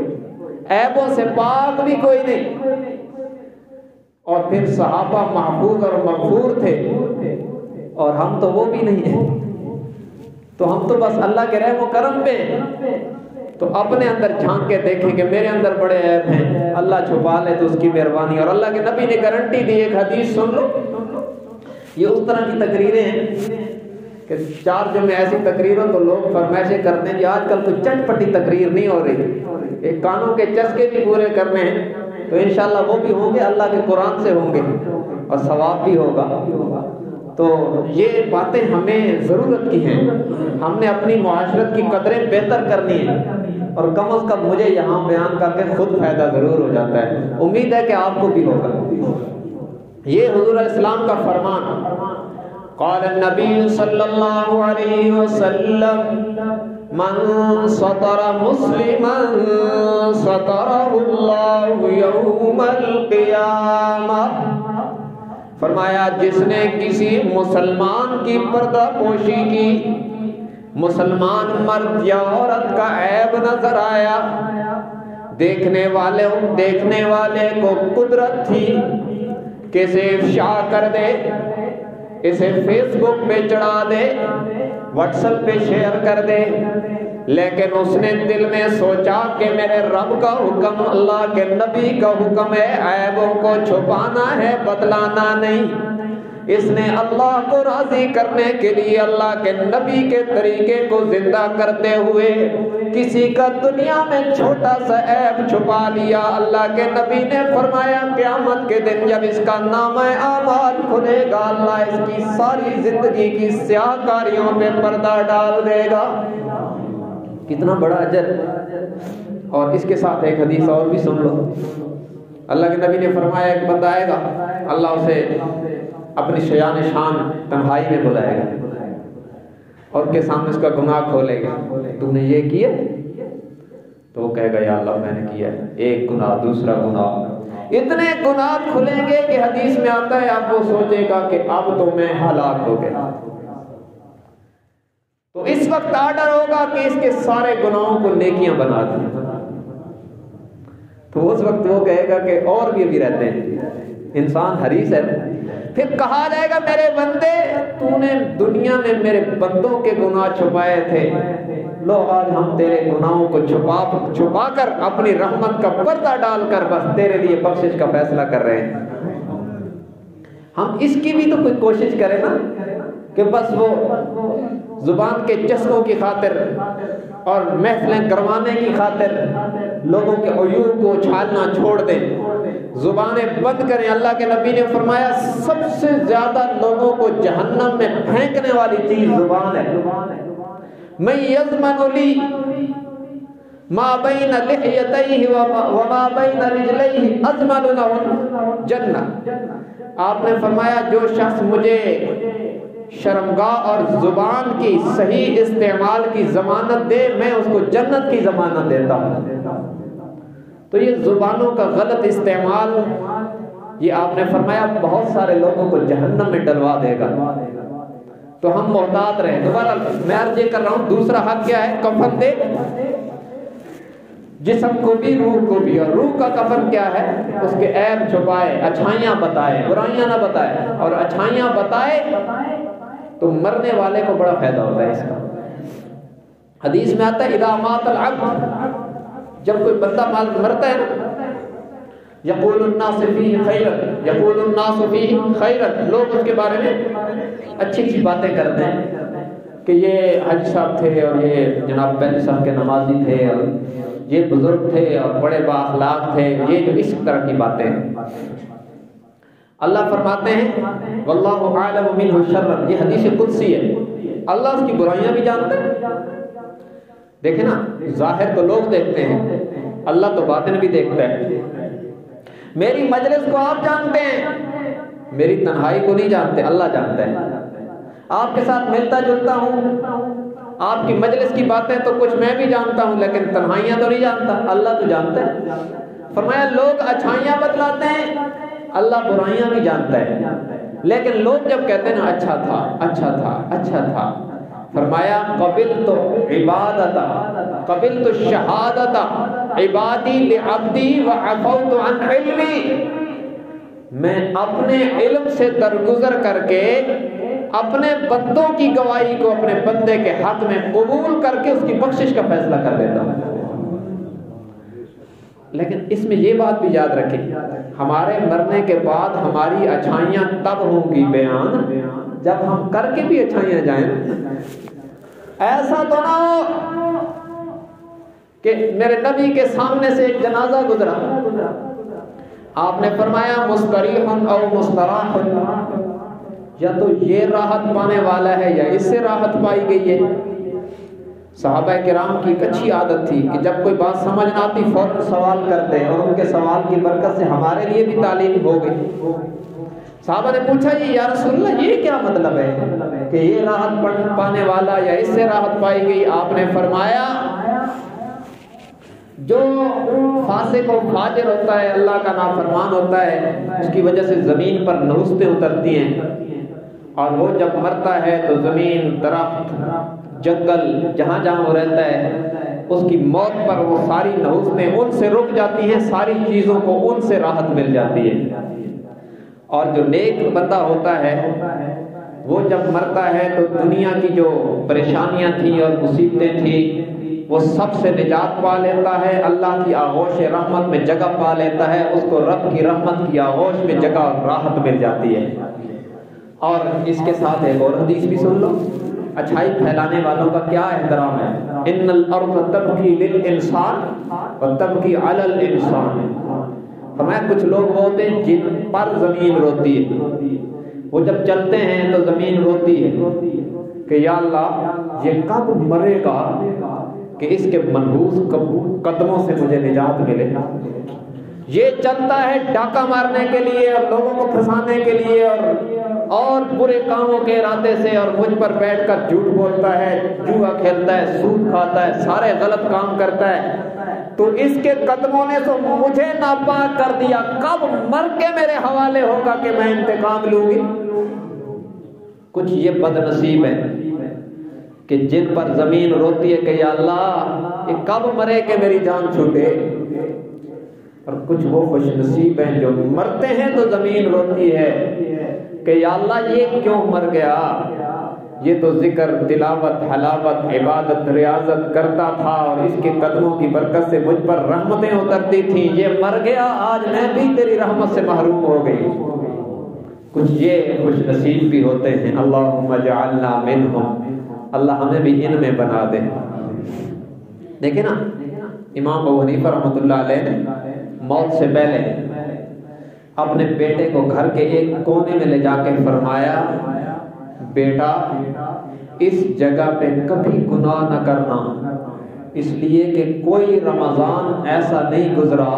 عیبوں سے پاک بھی کوئی نہیں۔ اور پھر صحابہ محفوظ اور مغفور تھے، اور ہم تو وہ بھی نہیں ہیں، تو ہم تو بس اللہ کے رحم و کرم پہ تو اپنے اندر جھانک کے دیکھیں کہ میرے اندر بڑے عیب ہیں، اللہ چھپا لے تو اس کی مہربانی۔ اور اللہ کے نبی نے گارنٹی دی، ایک حدیث سن لو، یہ اس طرح کی تقریریں ہیں کہ 4 جمعے ایسی تقریر ہو تو لوگ فرمائشیں کرتے ہیں کہ آج کل کوئی چٹ پٹی تقریر نہیں ہو رہی، ایک کانوں کے چسکے بھی پورے کرنے ہیں، تو انشاءاللہ وہ بھی ہوں گے، اللہ کے قرآن سے ہوں گے اور ثواب بھی ہوگا۔ تو یہ باتیں ہمیں ضرورت کی ہیں، ہم نے اپنی معاشرت کی قدریں بہتر کرنی ہیں، اور کم از کم مجھے یہاں بیان کر کے خود فائدہ ضرور ہو جاتا ہے، امید ہے کہ آپ کو بھی ہوگا۔ یہ حضور اسلام کا فرمان، قال النبی صلی اللہ علیہ وسلم من سطر مسلما سطرہ اللہ یوم القیامہ، فرمایا جس نے کسی مسلمان کی پردہ پوشی کی، مسلمان مرد یا عورت کا عیب نظر آیا، دیکھنے والے کو قدرت تھی کہ اسے افشا کر دے، اسے فیس بک پہ چڑھا دے، واٹس ایپ پہ شیئر کر دے، لیکن اس نے دل میں سوچا کہ میرے رب کا حکم، اللہ کے نبی کا حکم ہے عیبوں کو چھپانا ہے، بتلانا نہیں۔ اس نے اللہ کو راضی کرنے کے لیے اللہ کے نبی کے طریقے کو زندہ کرتے ہوئے کسی کا دنیا میں چھوٹا سا عیب چھپا لیا، اللہ کے نبی نے فرمایا قیامت کے دن جب اس کا نامہ اعمال کھلے گا، اللہ اس کی ساری زندگی کی سیاہ کاریوں پہ پردہ ڈال دے گا۔ کتنا بڑا اجر۔ اور اس کے ساتھ ایک حدیث اور بھی سن لو، اللہ کے نبی نے فرمایا ایک بندہ آئے گا، اللہ اسے اپنی شیان شان تنہائی میں بلائے گا اور کے سامنے اس کا گناہ کھولے گا، تو نے یہ کیا؟ تو وہ کہے گا یا اللہ میں نے کیا ہے، ایک گناہ دوسرا گناہ، اتنے گناہ کھلیں گے کہ حدیث میں آتا ہے اب وہ سوچے گا کہ اب تو میں ہلاک ہو گیا۔ تو اس وقت آرڈر ہوگا کہ اس کے سارے گناہوں کو نیکیاں بنا دیں، تو اس وقت وہ کہے گا کہ اور بھی رہتے ہیں، انسان حریص ہے۔ پھر کہا جائے گا میرے بندے تو نے دنیا میں میرے بندوں کے گناہ چھپائے تھے، لو آج ہم تیرے گناہوں کو چھپا کر اپنی رحمت کا پردہ ڈال کر بس تیرے لیے بخشش کا فیصلہ کر رہے ہیں۔ ہم اس کی بھی تو کوئی کوشش کریں نا کہ بس وہ زبان کے چسکوں کی خاطر اور محفلیں کروانے کی خاطر لوگوں کے عیوب کو چھالنا چھوڑ دیں، زبانیں بند کریں۔ اللہ کے نبی نے فرمایا سب سے زیادہ لوگوں کو جہنم میں پھینکنے والی چیز زبان ہے۔ من یضمن لی ما بین لحیتیہ وما بین رجلیہ اضمن لہ جنہ، آپ نے فرمایا جو شخص مجھے شرمگاہ اور زبان کی صحیح استعمال کی ضمانت دے میں اس کو جنت کی ضمانت دیتا ہوں۔ تو یہ زبانوں کا غلط استعمال، یہ آپ نے فرمایا بہت سارے لوگوں کو جہنم میں ڈلوا دے گا، تو ہم محتاط رہیں۔ دوبارہ میں عرض یہ کر رہا ہوں، دوسرا حق کیا ہے؟ کفن دے جسم کو بھی روح کو بھی، اور روح کا کفن کیا ہے؟ اس کے عیب چھپائے، اچھائیاں بتائے، برائیاں نہ بتائے، اور اچھائیاں بتائے تو مرنے والے کو بڑا فائدہ ہوتا ہے اس کا۔ حدیث میں آتا ہے اذا مات العبد، جب کوئی بندہ مرتا ہے یقول الناس فیہ خیرا، یقول الناس فیہ خیرا، لوگ اس کے بارے میں اچھی اچھی باتیں کرتے ہیں کہ یہ حج صاحب تھے، اور یہ جناب پہلے صاحب کے نمازی تھے، اور یہ بزرگ تھے اور بڑے بااخلاق تھے، یہ جو اس طرح کی باتیں ہیں۔ اللہ فرماتے ہیں واللہ اعلم منہ شرا، یہ حدیث قدسی ہے، اللہ اس کی برائیاں بھی جانتا ہے۔ دیکھیں نا، ظاہر تو لوگ دیکھتے ہیں، اللہ تو باطن بھی دیکھتا ہے۔ میری مجلس کو آپ جانتے ہیں، میری تنہائی کو نہیں جانتے، اللہ جانتا ہے۔ آپ کے ساتھ ملتا جلتا ہوں، آپ کی مجلس کی باتیں تو کچھ میں بھی جانتا ہوں، لیکن تنہائیاں تو نہیں جانتا، اللہ تو جانتا ہے۔ فرمایا لوگ اچھائیاں بتلاتے ہیں، اللہ برائیاں بھی جانتا ہے، لیکن لوگ جب کہتے ہیں نا اچھا تھا اچھا تھا اچھا تھا، فرمایا قبلت عبادت قبلت الشہادت عبادی لعبدی وعفوت عن علمی، میں اپنے علم سے درگزر کر کے اپنے بندوں کی گواہی کو اپنے بندے کے حق میں قبول کر کے اس کی بخشش کا فیصلہ کر دیتا ہوں۔ لیکن اس میں یہ بات بھی یاد رکھیں، ہمارے مرنے کے بعد ہماری اچھائیاں تب ہوں گی بیان جب ہم کر کے بھی اچھائیاں جائیں۔ ایسا تو نہ ہو کہ میرے نبی کے سامنے سے ایک جنازہ گزرا، آپ نے فرمایا مستریح او مستراح، یا تو یہ راحت پانے والا ہے یا اس سے راحت پائی گئی ہے۔ صحابہ کرام کی ایک اچھی عادت تھی کہ جب کوئی بات سمجھ نہ آتی فوراً سوال کرتے، اور ان کے سوال کی برکت سے ہمارے لیے بھی تعلیم ہو گئی۔ صحابہ نے پوچھا جی یا رسول اللہ یہ کیا مطلب ہے کہ یہ راحت پانے والا یا اس سے راحت پائی گئی؟ آپ نے فرمایا جو فاسق و فاجر ہوتا ہے، اللہ کا نافرمان ہوتا ہے، اس کی وجہ سے زمین پر نحوستیں اترتی ہیں، اور وہ جب مرتا ہے تو زمین، درخت، جنگل، جہاں جہاں وہ رہتا ہے، اس کی موت پر وہ ساری نحوستیں ان سے رک جاتی ہیں، ساری چیزوں کو ان سے راحت مل جاتی ہے۔ اور جو نیک بندہ ہوتا ہے وہ جب مرتا ہے تو دنیا کی جو پریشانیاں تھیں اور مصیبتیں تھیں وہ سب سے نجات پا لیتا ہے، اللہ کی آغوش رحمت میں جگہ پا لیتا ہے، اس کو رب کی رحمت کی آغوش میں جگہ اور راحت مل جاتی ہے۔ اور اس کے ساتھ ایک اور حدیث بھی سن لو، اچھائی پھیلانے والوں کا کیا احترام ہے۔ ان الارض تبکی للانسان وتبکی علی الانسان، فرمایا کچھ لوگ وہ ہوتے ہیں جن پر زمین روتی ہے، وہ جب چلتے ہیں تو زمین روتی ہے کہ یا اللہ یہ کب مرے گا کہ اس کے منحوس قدموں سے مجھے نجات ملے۔ یہ چلتا ہے ڈاکہ مارنے کے لیے اور لوگوں کو پھنسانے کے لیے اور برے کاموں کے ارادے سے، اور مجھ پر بیٹھ کر جھوٹ بولتا ہے، جوا کھیلتا ہے، سود کھاتا ہے، سارے غلط کام کرتا ہے، تو اس کے قدموں نے تو مجھے ناپاک کر دیا، کب مر کے میرے حوالے ہوگا کہ میں انتقام لوں گی۔ کچھ یہ بد نصیب ہے کہ جن پر زمین روتی ہے کہ یا اللہ یہ کب مرے کہ میری جان چھوٹے، اور کچھ وہ خوش نصیب ہیں جو مرتے ہیں تو زمین روتی ہے کہ یا اللہ یہ کیوں مر گیا، یہ تو ذکر، تلاوت، حلاوت، عبادت، ریاضت کرتا تھا اور اس کے قدموں کی برکت سے مجھ پر رحمتیں اترتی تھیں، یہ مر گیا، آج میں بھی تیری رحمت سے محروم ہو گئی۔ کچھ یہ خوش نصیب بھی ہوتے ہیں، اللہم اجعلنا منہم، اللہ ہمیں بھی ان میں بنا دے۔ دیکھیں نا امام ابو حنیفہ رحمۃ اللہ علیہ نے موت سے پہلے اپنے بیٹے کو گھر کے ایک کونے میں لے جا کے فرمایا بیٹا اس جگہ پہ کبھی گناہ نہ کرنا، اس لیے کہ کوئی رمضان ایسا نہیں گزرا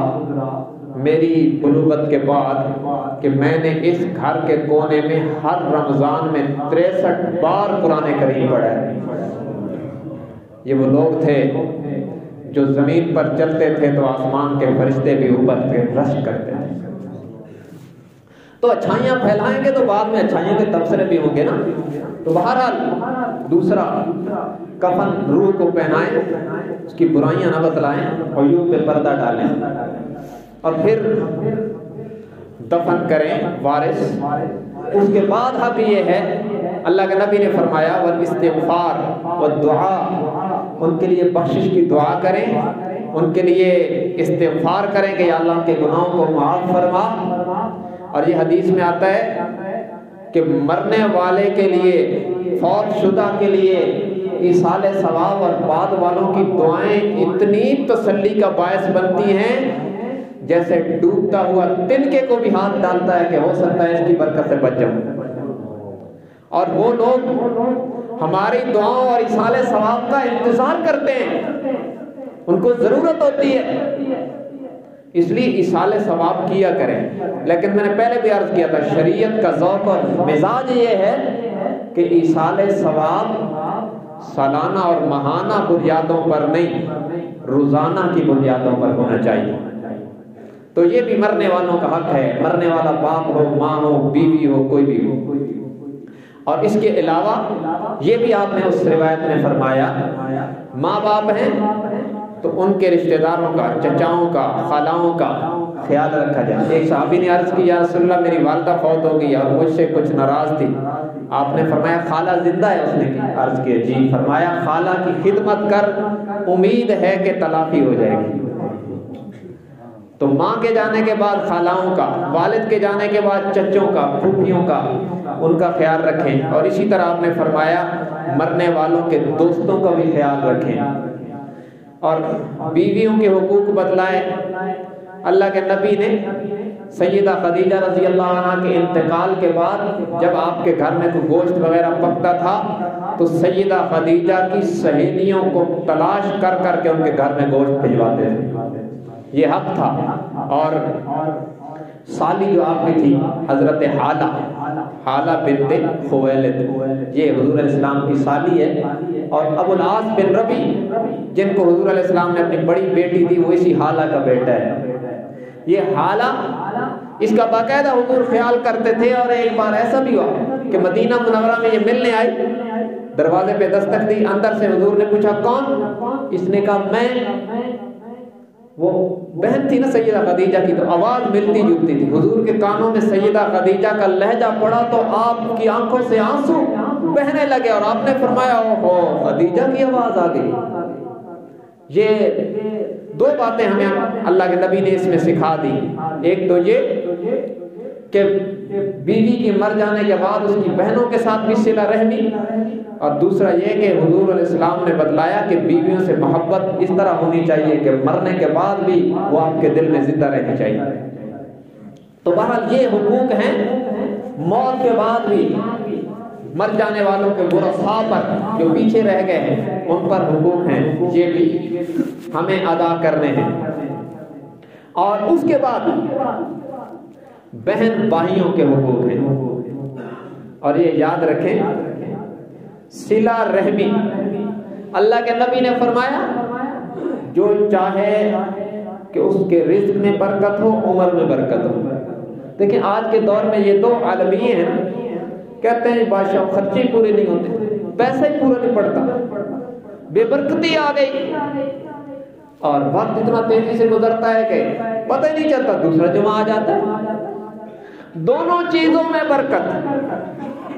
میری بلوغت کے بعد کہ میں نے اس گھر کے کونے میں ہر رمضان میں 63 بار قرآن کریم پڑھا ہے۔ یہ وہ لوگ تھے جو زمین پر چلتے تھے تو آسمان کے فرشتے بھی اوپر سے رش کرتے تھے۔ تو اچھائیاں پھیلائیں گے تو بعد میں اچھائیوں کے تبصرے بھی ہوں گے نا۔ تو بہرحال دوسرا، کفن روح کو پہنائیں، اس کی برائیاں نہ بتلائیں، عیوب پہ پردہ ڈالیں، اور پھر دفن کریں وارث۔ اس کے بعد اب یہ ہے اللہ کے نبی نے فرمایا والاستغفار والدعاء، ان کے لیے بخشش کی دعا کریں، ان کے لیے استغفار کریں کہ یا اللہ ان کے گناہوں کو معاف فرما۔ اور یہ حدیث میں آتا ہے کہ مرنے والے کے لیے، فوت شدہ کے لیے ایصال ثواب اور بعد والوں کی دعائیں اتنی تسلی کا باعث بنتی ہیں جیسے ڈوبتا ہوا تنکے کو بھی ہاتھ ڈالتا ہے کہ ہو سکتا ہے اس کی برکت سے بچ جاؤں۔ اور وہ لوگ ہماری دعاؤں اور ایصال ثواب کا انتظار کرتے ہیں، ان کو ضرورت ہوتی ہے، اس لیے ایصال ثواب کیا کریں۔ لیکن میں نے پہلے بھی عرض کیا تھا شریعت کا ذوق اور مزاج یہ ہے کہ ایصال ثواب سالانہ اور ماہانہ بنیادوں پر نہیں، روزانہ کی بنیادوں پر ہونا چاہیے۔ تو یہ بھی مرنے والوں کا حق ہے، مرنے والا باپ ہو، ماں ہو، بیوی ہو، کوئی بھی ہو۔ اور اس کے علاوہ یہ بھی آپ نے اس روایت میں فرمایا ماں باپ ہیں تو ان کے رشتہ داروں کا، چچاؤں کا، خالاؤں کا خیال رکھا جائے۔ ایک صحابی نے عرض کی یا رسول اللہ میری والدہ فوت ہو گئی اور مجھ سے کچھ ناراض تھی، آپ نے فرمایا خالہ زندہ ہے؟ اس نے عرض کیا جی، فرمایا خالہ کی خدمت کر، امید ہے کہ تلافی ہو جائے گی۔ تو ماں کے جانے کے بعد خالاؤں کا، والد کے جانے کے بعد چچوں کا، پھوپھیوں کا، ان کا خیال رکھیں۔ اور اسی طرح آپ نے فرمایا مرنے والوں کے دوستوں کا بھی خیال رکھیں، اور بیویوں کے حقوق بتلائیں۔ اللہ کے نبی نے سیدہ خدیجہ رضی اللہ عنہ کے انتقال کے بعد جب آپ کے گھر میں کوئی گوشت وغیرہ پکتا تھا تو سیدہ خدیجہ کی سہیلیوں کو تلاش کر کر کے ان کے گھر میں گوشت بھجواتے تھے، یہ حق تھا۔ اور سالی جو آپ کی تھی حضرت حالہ بنت خویلد، یہ حضور علیہ السلام کی سالی ہے، اور ابو العاص بن ربی جن کو حضور علیہ السلام نے اپنی بڑی بیٹی دی وہ اسی حالہ کا بیٹا ہے۔ یہ حالہ اس کا باقاعدہ حضور خیال کرتے تھے، اور ایک بار ایسا بھی ہوا کہ مدینہ منورہ میں یہ ملنے آئی، دروازے پہ دستک دی، اندر سے حضور نے پوچھا کون؟ اس نے کہا میں۔ وہ بہن تھی نا سیدہ خدیجہ کی، تو آواز ملتی جلتی تھی، حضور کے کانوں میں سیدہ خدیجہ کا لہجہ پڑا تو آپ کی آنکھوں سے آنسو بہنے لگے، اور آپ نے فرمایا اوہو خدیجہ کی آواز آ گئی۔ یہ دو باتیں ہمیں اللہ کے نبی نے اس میں سکھا دی، ایک تو یہ کہ بیوی کی مر جانے کے بعد اس کی بہنوں کے ساتھ بھی صلہ رحمی، اور دوسرا یہ کہ حضور علیہ السلام نے بتلایا کہ بیویوں سے محبت اس طرح ہونی چاہیے کہ مرنے کے بعد بھی وہ آپ کے دل میں زندہ رہنی چاہیے۔ تو بہرحال یہ حقوق ہیں، موت کے بعد بھی مر جانے والوں کے ورثاء پر جو پیچھے رہ گئے ہیں ان پر حقوق ہیں، یہ بھی ہمیں ادا کرنے ہیں۔ اور اس کے بعد بہن بھائیوں کے حقوق ہیں، اور یہ یاد رکھیں صلہ رحمی، اللہ کے نبی نے فرمایا جو چاہے کہ اس کے رزق میں برکت ہو، عمر میں برکت ہو۔ دیکھیں آج کے دور میں یہ دو عالمیے ہیں، کہتے ہیں بادشاہ خرچے پورے نہیں ہوتے، پیسہ ہی پورا نہیں پڑتا، بے برکتی آ گئی، اور وقت اتنا تیزی سے گزرتا ہے کہ پتہ ہی نہیں چلتا دوسرا جمعہ آ جاتا ہے۔ دونوں چیزوں میں برکت،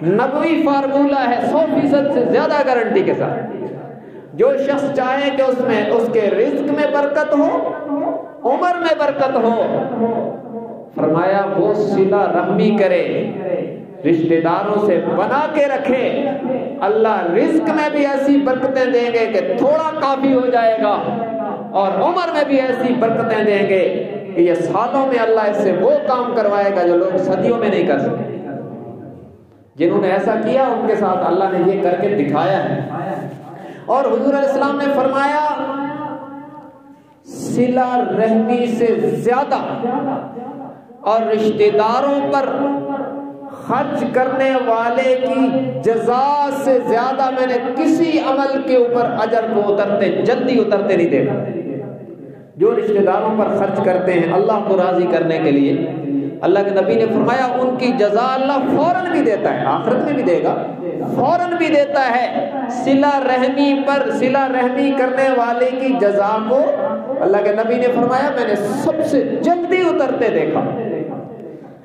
نبوی فارمولہ ہے 100% سے زیادہ گارنٹی کے ساتھ۔ جو شخص چاہے کہ اس میں اس کے رزق میں برکت ہو، عمر میں برکت ہو، فرمایا وہ صلہ رحمی کرے، رشتہ داروں سے بنا کے رکھے، اللہ رزق میں بھی ایسی برکتیں دیں گے کہ تھوڑا کافی ہو جائے گا، اور عمر میں بھی ایسی برکتیں دیں گے کہ یہ سالوں میں اللہ اس سے وہ کام کروائے گا جو لوگ صدیوں میں نہیں کر سکتے۔ جنہوں نے ایسا کیا ان کے ساتھ اللہ نے یہ کر کے دکھایا ہے۔ اور حضور علیہ السلام نے فرمایا صلہ رحمی سے زیادہ اور رشتہ داروں پر خرچ کرنے والے کی جزا سے زیادہ میں نے کسی عمل کے اوپر اجر کو جلدی اترتے نہیں دیکھا۔ جو رشتہ داروں پر خرچ کرتے ہیں اللہ کو راضی کرنے کے لیے، اللہ کے نبی نے فرمایا ان کی جزا اللہ فوراً بھی دیتا ہے، آخرت میں بھی دے گا، فوراً بھی دیتا ہے۔ صلہ رحمی پر صلہ رحمی کرنے والے کی جزا کو اللہ کے نبی نے فرمایا میں نے سب سے جلدی اترتے دیکھا،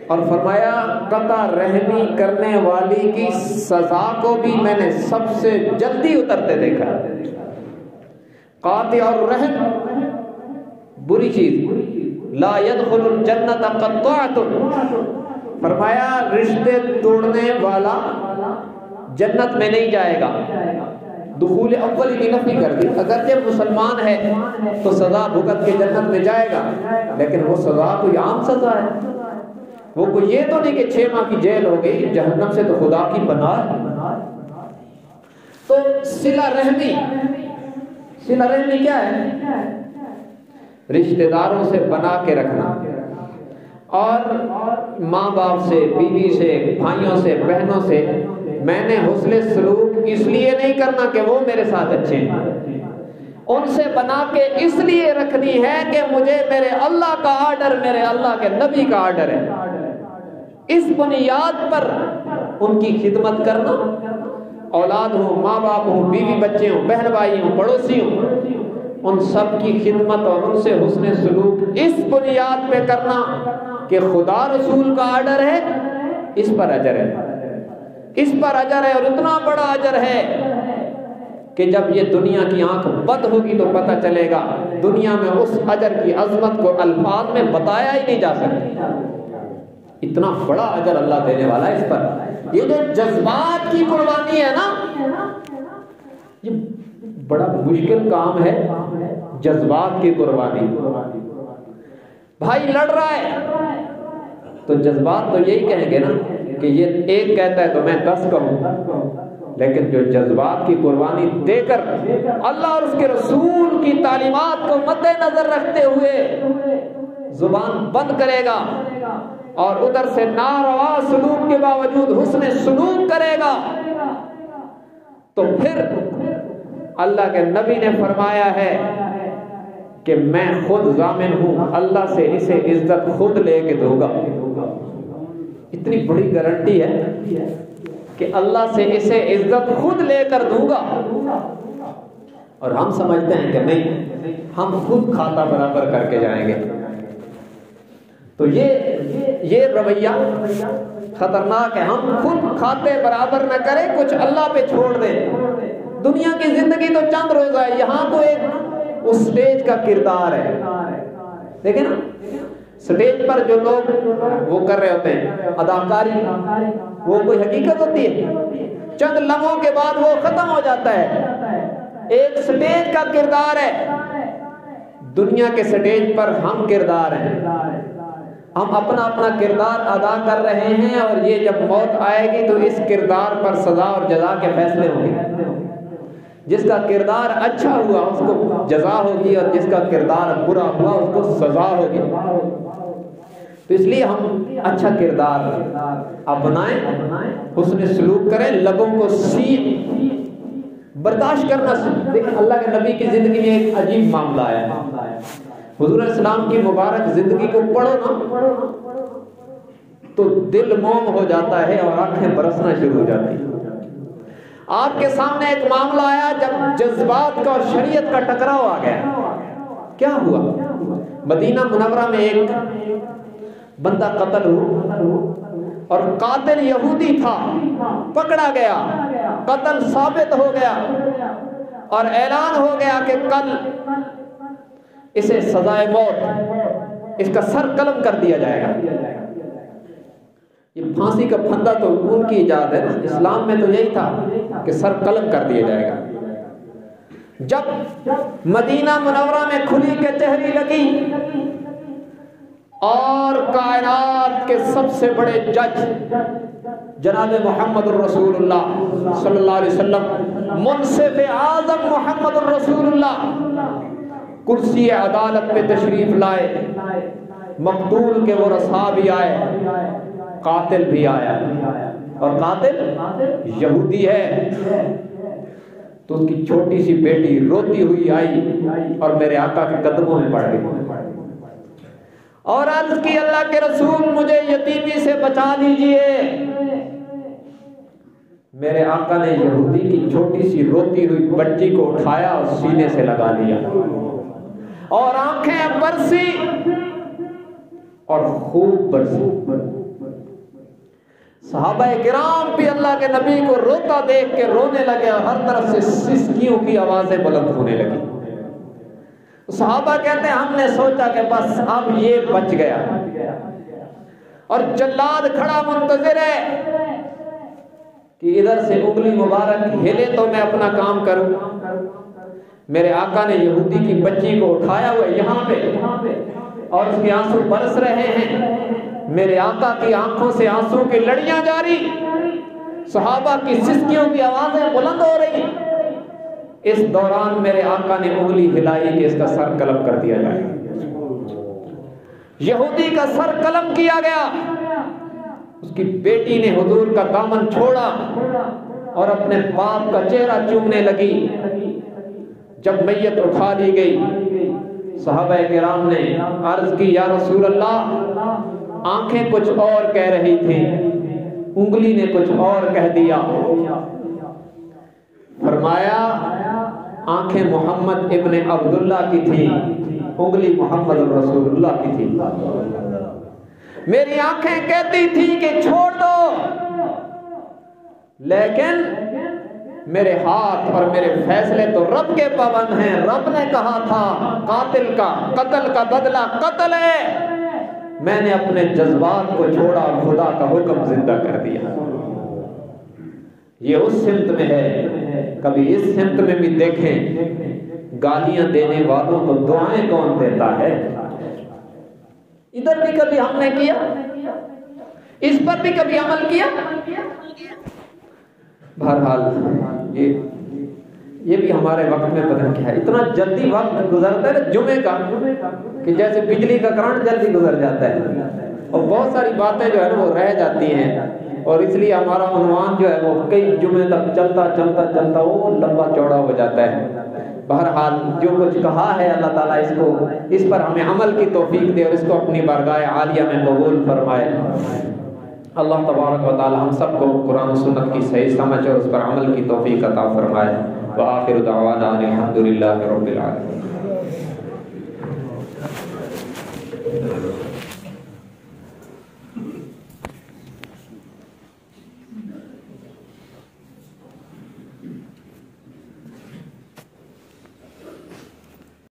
اور فرمایا قطع رحمی کرنے والی کی سزا کو بھی میں نے سب سے جلدی اترتے دیکھا۔ قاطع الرحم بری چیز، لا يدخل الجنت قطاعۃ، فرمایا رشتے توڑنے والا جنت میں نہیں جائے گا۔ دخول اول کی نفی کر دی، اگرچہ مسلمان ہے تو سزا بھگت کے جنت میں جائے گا، لیکن وہ سزا کوئی عام سزا ہے، وہ کوئی یہ تو نہیں کہ 6 ماہ کی جیل ہو گئی، جہنم سے تو خدا کی پناہ ہے۔ تو صلہ رحمی کیا ہے؟ رشتہ داروں سے بنا کے رکھنا، اور ماں باپ سے، بیوی سے، بھائیوں سے، بہنوں سے میں نے حسن سلوک اس لیے نہیں کرنا کہ وہ میرے ساتھ اچھے ہیں، ان سے بنا کے اس لیے رکھنی ہے کہ مجھے میرے اللہ کا آرڈر، میرے اللہ کے نبی کا آرڈر ہے۔ اس بنیاد پر ان کی خدمت کرنا، اولاد ہوں، ماں باپ ہوں، بیوی بچے ہوں، بہن بھائی ہوں، پڑوسی ہوں، ان سب کی خدمت اور ان سے حسن سلوک اس بنیاد پہ کرنا کہ خدا رسول کا آرڈر ہے، اس پر اجر ہے، اس پر اجر ہے، اور اتنا بڑا اجر ہے کہ جب یہ دنیا کی آنکھ بند ہوگی تو پتہ چلے گا دنیا میں اس اجر کی عظمت کو الفاظ میں بتایا ہی نہیں جا سکتا. اتنا بڑا اجر اللہ دینے والا ہے اس پر. یہ جو جذبات کی قربانی ہے نا، یہ بڑا مشکل کام ہے. جذبات کی قربانی. بھائی لڑ رہا ہے تو جذبات تو یہی کہیں گے نا کہ یہ ایک کہتا ہے تو میں 10 کہوں، لیکن جو جذبات کی قربانی دے کر اللہ اور اس کے رسول کی تعلیمات کو مد نظر رکھتے ہوئے زبان بند کرے گا اور ادھر سے ناروا سلوک کے باوجود حسن سلوک کرے گا، تو پھر اللہ کے نبی نے فرمایا ہے کہ میں خود ضامن ہوں، اللہ سے اسے عزت خود لے کے دوں گا. اتنی بڑی گارنٹی ہے کہ اللہ سے اسے عزت خود لے کر دوں گا. اور ہم سمجھتے ہیں کہ نہیں، ہم خود کھاتا برابر کر کے جائیں گے. تو یہ رویہ خطرناک ہے. ہم خود کھاتے برابر نہ کریں، کچھ اللہ پہ چھوڑ دیں. دنیا کی زندگی تو چند روزہ ہے، یہاں تو ایک اس سٹیج کا کردار ہے. دیکھیں نا، سٹیج پر جو لوگ وہ کر رہے ہوتے ہیں اداکاری، وہ کوئی حقیقت ہوتی ہے؟ چند لمحوں کے بعد وہ ختم ہو جاتا ہے. ایک سٹیج کا کردار ہے. دنیا کے سٹیج پر ہم کردار ہیں، ہم اپنا اپنا کردار ادا کر رہے ہیں، اور یہ جب موت آئے گی تو اس کردار پر سزا اور جزا کے فیصلے ہوں گے. جس کا کردار اچھا ہوا اس کو جزا ہوگی، اور جس کا کردار برا ہوا اس کو سزا ہوگی. تو اس لیے ہم اچھا کردار اپنائیں، حسن سلوک کریں، لوگوں کو برداشت کرنا. دیکھیں اللہ کے نبی کی زندگی میں ایک عجیب معاملہ آیا ہے. حضور علیہ السلام کی مبارک زندگی کو پڑھو نا تو دل موم ہو جاتا ہے اور آنکھیں برسنا شروع ہو جاتی ہیں. آپ کے سامنے ایک معاملہ آیا جب جذبات کا اور شریعت کا ٹکراؤ آ گیا. کیا ہوا؟ مدینہ منورہ میں ایک بندہ قتل ہوا، اور قاتل یہودی تھا، پکڑا گیا، قتل ثابت ہو گیا، اور اعلان ہو گیا کہ کل اسے سزائے موت، اس کا سر قلم کر دیا جائے گا. یہ پھانسی کا پھندا تو ان کی ایجاد ہے، اسلام میں تو یہی تھا کہ سر قلم کر دیا جائے گا. جب مدینہ منورہ میں کھلی کچہری لگی اور کائنات کے سب سے بڑے جج جناب محمد الرسول اللہ صلی اللہ علیہ وسلم، منصف اعظم محمد الرسول اللہ کرسی عدالت پہ تشریف لائے، مقتول کے ورثاء بھی آئے، قاتل بھی آیا، اور قاتل یہودی ہے. تو اس کی چھوٹی سی بیٹی روتی ہوئی آئی اور میرے آقا کے قدموں میں پڑ گئی اور عرض کی اللہ کے رسول مجھے یتیمی سے بچا لیجئے. میرے آقا نے یہودی کی چھوٹی سی روتی ہوئی بچی کو اٹھایا اور سینے سے لگا لیا اور آنکھیں برسی اور خوب برسی. صحابہ کرام بھی اللہ کے نبی کو روتا دیکھ کے رونے لگے اور ہر طرف سے سسکیوں کی آوازیں بلند ہونے لگی. صحابہ کہتے ہیں ہم نے سوچا کہ بس اب یہ بچ گیا، اور جلاد کھڑا منتظر ہے کہ ادھر سے انگلی مبارک ہلے تو میں اپنا کام کروں. میرے آقا نے یہودی کی بچی کو اٹھایا ہوا یہاں پہ اور اس کے آنسو برس رہے ہیں. میرے آقا کی آنکھوں سے آنسو کی لڑیاں جاری، صحابہ کی سسکیوں کی آوازیں بلند ہو رہی. اس دوران میرے آقا نے انگلی ہلائی کہ اس کا سر قلم کر دیا جائے. یہودی کا سر قلم کیا گیا. اس کی بیٹی نے حضور کا دامن چھوڑا اور اپنے باپ کا چہرہ چومنے لگی. جب میت اٹھا لی گئی، صحابہ کرام نے عرض کی یا رسول اللہ، آنکھیں کچھ اور کہہ رہی تھیں، انگلی نے کچھ اور کہہ دیا. فرمایا آنکھیں محمد ابن عبداللہ کی تھی، انگلی محمد رسول اللہ کی تھی. میری آنکھیں کہتی تھی کہ چھوڑ دو، لیکن میرے ہاتھ اور میرے فیصلے تو رب کے پابند ہیں. رب نے کہا تھا قاتل کا قتل کا بدلہ قتل ہے، میں نے اپنے جذبات کو چھوڑا اور خدا کا حکم زندہ کر دیا. یہ اس سمت میں ہے. کبھی اس سمت میں بھی دیکھیں گالیاں دینے والوں کو دعائیں کون دیتا ہے. ادھر بھی کبھی ہم نے کیا، اس پر بھی کبھی عمل کیا. بہرحال یہ بھی ہمارے وقت میں پتہ کیا ہے، اتنا جلدی وقت گزرتا ہے نا جمعے کا کہ جیسے بجلی کا کرنٹ جلدی گزر جاتا ہے، اور بہت ساری باتیں جو ہے نا وہ رہ جاتی ہیں، اور اس لیے ہمارا عنوان جو ہے وہ کئی جمعے تک چلتا وہ لمبا چوڑا ہو جاتا ہے. بہرحال جو کچھ کہا ہے اللہ تعالیٰ اس پر ہمیں عمل کی توفیق دے اور اس کو اپنی بارگاہ عالیہ میں قبول فرمائے. اللہ تبارک و تعالی ہم سب کو قرآن و سنت کی صحیح سمجھ اور اس پر عمل کی توفیق عطا فرمائے. وآخر دعوانا الحمد للہ رب العالمین.